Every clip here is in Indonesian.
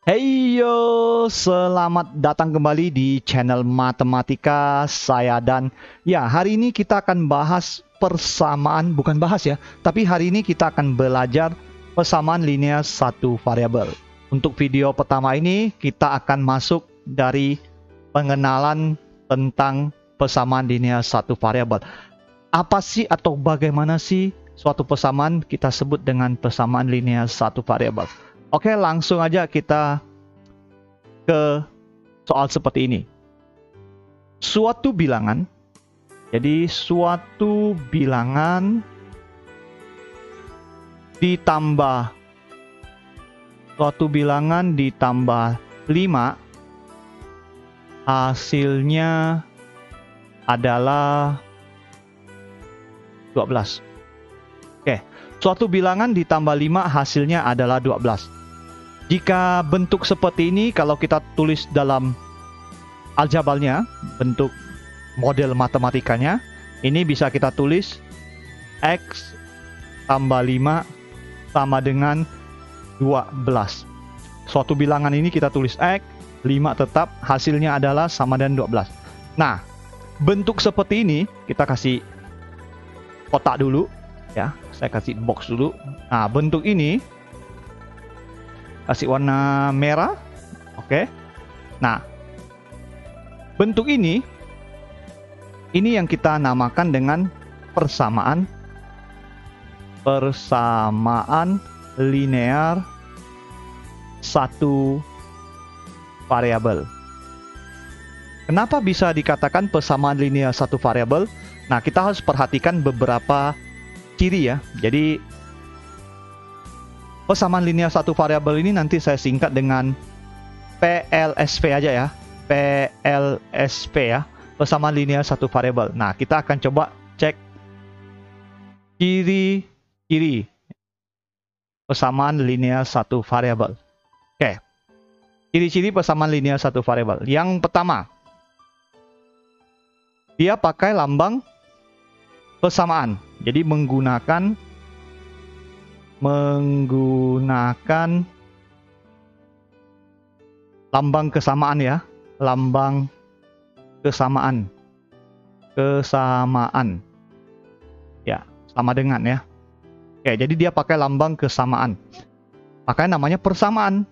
Hey yo, selamat datang kembali di channel Matematika saya Dan. Ya, hari ini kita akan bahas persamaan, bukan bahas ya, tapi hari ini kita akan belajar persamaan linear satu variabel. Untuk video pertama ini kita akan masuk dari pengenalan tentang persamaan linear satu variabel. Apa sih atau bagaimana sih suatu persamaan kita sebut dengan persamaan linear satu variabel? Oke, langsung aja kita ke soal seperti ini. Suatu bilangan, jadi suatu bilangan ditambah 5, hasilnya adalah 12. Oke, suatu bilangan ditambah 5 hasilnya adalah 12. Jika bentuk seperti ini, kalau kita tulis dalam aljabarnya, bentuk model matematikanya, ini bisa kita tulis X tambah 5 sama dengan 12. Suatu bilangan ini kita tulis X, 5 tetap, hasilnya adalah sama dengan 12. Nah, bentuk seperti ini, kita kasih kotak dulu, ya. Saya kasih box dulu. Nah, bentuk ini kasih warna merah. Oke. Nah, bentuk ini yang kita namakan dengan persamaan linear satu variabel. Kenapa bisa dikatakan persamaan linear satu variabel? Nah, kita harus perhatikan beberapa ciri ya. Jadi persamaan linear satu variabel ini nanti saya singkat dengan PLSV aja ya. PLSV ya. Persamaan linear satu variabel. Nah, kita akan coba cek ciri-ciri persamaan linear satu variabel. Oke. Ciri-ciri persamaan linear satu variabel. Yang pertama, dia pakai lambang persamaan. Jadi menggunakan lambang kesamaan ya, lambang kesamaan ya, sama dengan ya. Oke, jadi dia pakai lambang kesamaan, makanya namanya persamaan.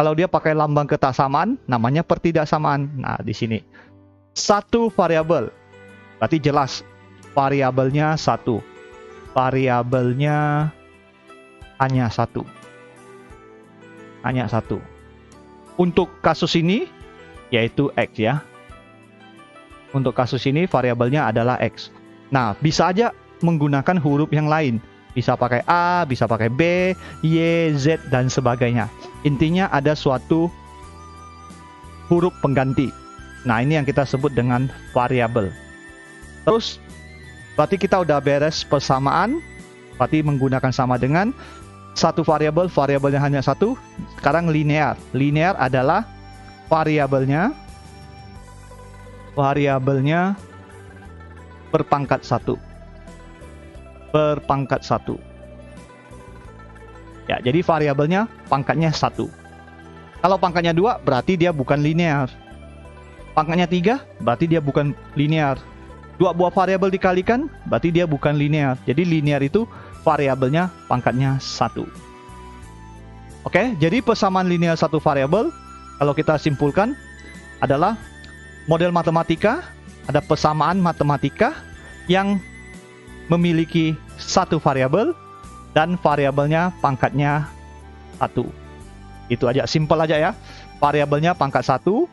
Kalau dia pakai lambang kesamaan, namanya pertidaksamaan. Nah, di sini satu variabel, berarti jelas variabelnya satu, variabelnya hanya satu. Untuk kasus ini yaitu X ya. Untuk kasus ini variabelnya adalah X. Nah, bisa aja menggunakan huruf yang lain. Bisa pakai A, bisa pakai B, Y, Z, dan sebagainya. Intinya ada suatu huruf pengganti. Nah, ini yang kita sebut dengan variabel. Terus, berarti kita udah beres persamaan. Berarti menggunakan sama dengan satu variabel, variabelnya hanya satu. Sekarang linear. Linear adalah variabelnya berpangkat satu. Ya, jadi variabelnya pangkatnya satu. Kalau pangkatnya 2, berarti dia bukan linear. Pangkatnya 3, berarti dia bukan linear. 2 buah variabel dikalikan, berarti dia bukan linear. Jadi linear itu variabelnya pangkatnya 1. Oke, jadi persamaan linear satu variabel, kalau kita simpulkan, adalah model matematika, ada persamaan matematika yang memiliki satu variabel, dan variabelnya pangkatnya 1. Itu aja, simpel aja ya. Variabelnya pangkat 1,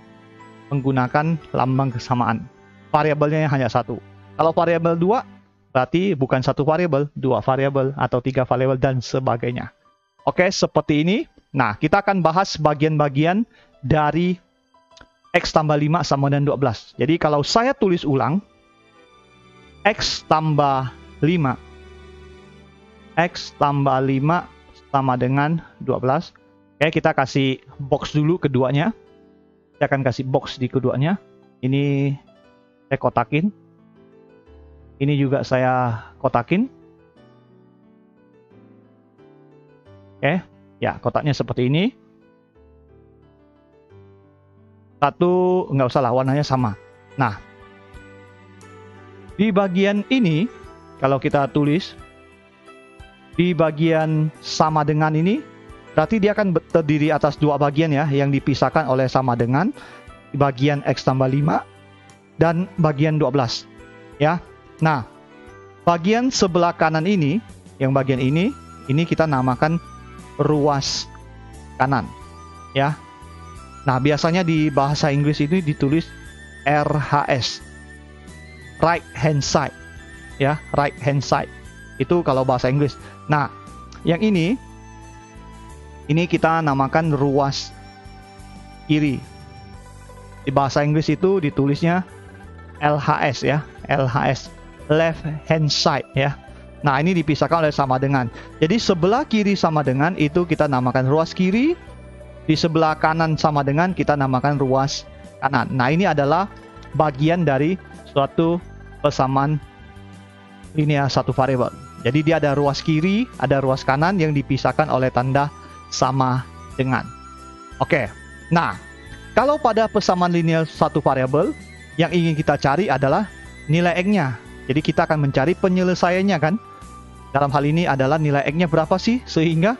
menggunakan lambang kesamaan. Variabelnya hanya 1. Kalau variabel 2, berarti bukan satu variabel, 2 variabel, atau 3 variabel, dan sebagainya. Oke, seperti ini. Nah, kita akan bahas bagian-bagian dari X tambah 5 sama dengan 12. Jadi, kalau saya tulis ulang, X tambah 5 sama dengan 12. Oke, kita kasih box dulu keduanya. Saya akan kasih box di keduanya. Ini saya kotakin. Ini juga saya kotakin. Oke, ya kotaknya seperti ini. Satu, nggak usah lah, warnanya sama. Nah, di bagian ini, kalau kita tulis, di bagian sama dengan ini, berarti dia akan terdiri atas dua bagian ya, yang dipisahkan oleh sama dengan, bagian X tambah 5, dan bagian 12. Ya, nah, bagian sebelah kanan ini, yang bagian ini kita namakan ruas kanan. Ya, nah, biasanya di bahasa Inggris ini ditulis RHS, right hand side, ya, right hand side. Itu kalau bahasa Inggris. Nah, yang ini kita namakan ruas kiri. Di bahasa Inggris itu ditulisnya LHS ya, LHS, left hand side ya. Nah, ini dipisahkan oleh sama dengan. Jadi sebelah kiri sama dengan itu kita namakan ruas kiri. Di sebelah kanan sama dengan kita namakan ruas kanan. Nah, ini adalah bagian dari suatu persamaan linear satu variabel. Jadi dia ada ruas kiri, ada ruas kanan yang dipisahkan oleh tanda sama dengan. Oke. Nah, kalau pada persamaan linear satu variabel, yang ingin kita cari adalah nilai X-nya. Jadi kita akan mencari penyelesaiannya kan. Dalam hal ini adalah nilai X-nya berapa sih sehingga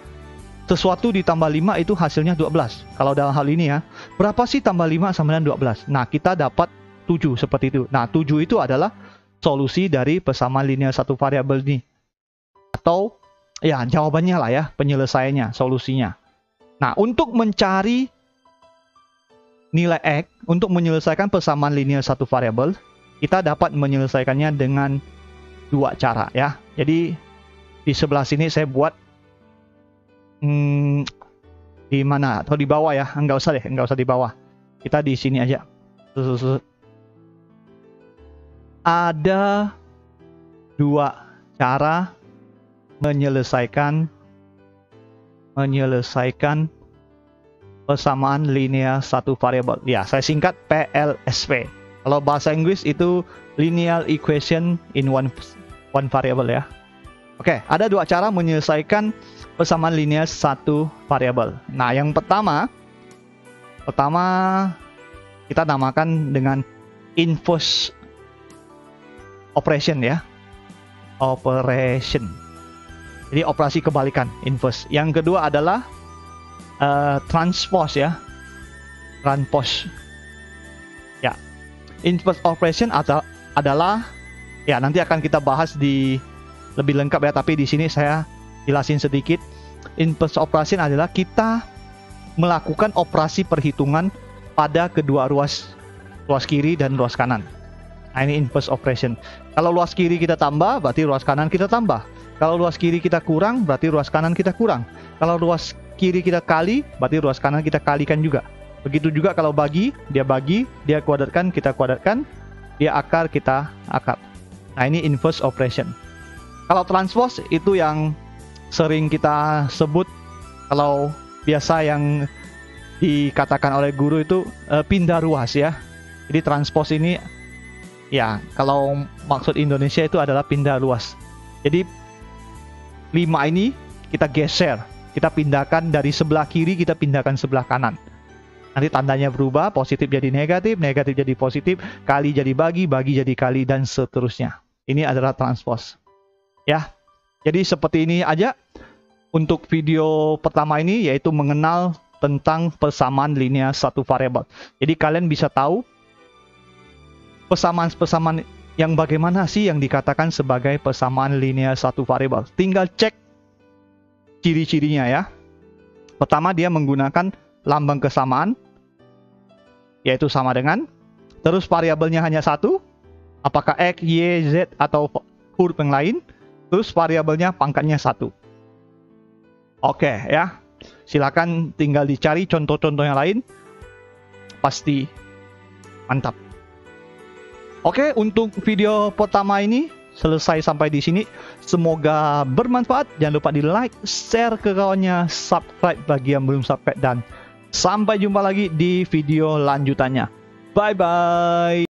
sesuatu ditambah 5 itu hasilnya 12. Kalau dalam hal ini ya, berapa sih tambah 5 sama dengan 12? Nah, kita dapat 7 seperti itu. Nah, 7 itu adalah solusi dari persamaan linear satu variabel ini. Atau ya jawabannya lah ya, penyelesaiannya, solusinya. Nah, untuk mencari nilai X, untuk menyelesaikan persamaan linear satu variabel, kita dapat menyelesaikannya dengan dua cara ya. Jadi di sebelah sini saya buat di mana atau di bawah ya, nggak usah deh, nggak usah di bawah, kita di sini aja. Ada dua cara menyelesaikan persamaan linear satu variabel. Ya, saya singkat PLSV. Kalau bahasa Inggris itu linear equation in one variable ya. Oke, ada dua cara menyelesaikan persamaan linear satu variabel. Nah, yang pertama kita namakan dengan inverse operation ya. Operation. Jadi operasi kebalikan, inverse. Yang kedua adalah transpose ya. Transpose. Ya. Inverse operation adalah ya, nanti akan kita bahas di lebih lengkap ya, tapi di sini saya jelasin sedikit. Inverse operation adalah kita melakukan operasi perhitungan pada kedua ruas kiri dan ruas kanan. Nah, ini inverse operation. Kalau ruas kiri kita tambah, berarti ruas kanan kita tambah. Kalau ruas kiri kita kurang, berarti ruas kanan kita kurang. Kalau ruas kiri kita kali, berarti ruas kanan kita kalikan juga. Begitu juga kalau bagi, dia kuadratkan, kita kuadratkan, dia akar, kita akar. Nah, ini inverse operation. Kalau transpose itu yang sering kita sebut, kalau biasa yang dikatakan oleh guru itu pindah ruas ya. Jadi transpose ini ya, kalau maksud Indonesia itu adalah pindah ruas. Jadi 5 ini kita geser, kita pindahkan dari sebelah kiri, kita pindahkan sebelah kanan. Nanti tandanya berubah, positif jadi negatif, negatif jadi positif, kali jadi bagi, bagi jadi kali, dan seterusnya. Ini adalah transpose. Ya, jadi seperti ini aja untuk video pertama ini, yaitu mengenal tentang persamaan linear satu variabel. Jadi kalian bisa tahu persamaan yang bagaimana sih yang dikatakan sebagai persamaan linear satu variabel. Tinggal cek ciri-cirinya ya. Pertama, dia menggunakan lambang kesamaan, yaitu sama dengan. Terus variabelnya hanya satu, apakah X, Y, Z, atau huruf yang lain. Terus variabelnya pangkatnya 1. Oke ya, silakan tinggal dicari contoh-contoh yang lain, pasti mantap. Oke, untuk video pertama ini selesai sampai di sini. Semoga bermanfaat. Jangan lupa di like, share ke kawannya, subscribe bagi yang belum subscribe, dan sampai jumpa lagi di video lanjutannya. Bye bye.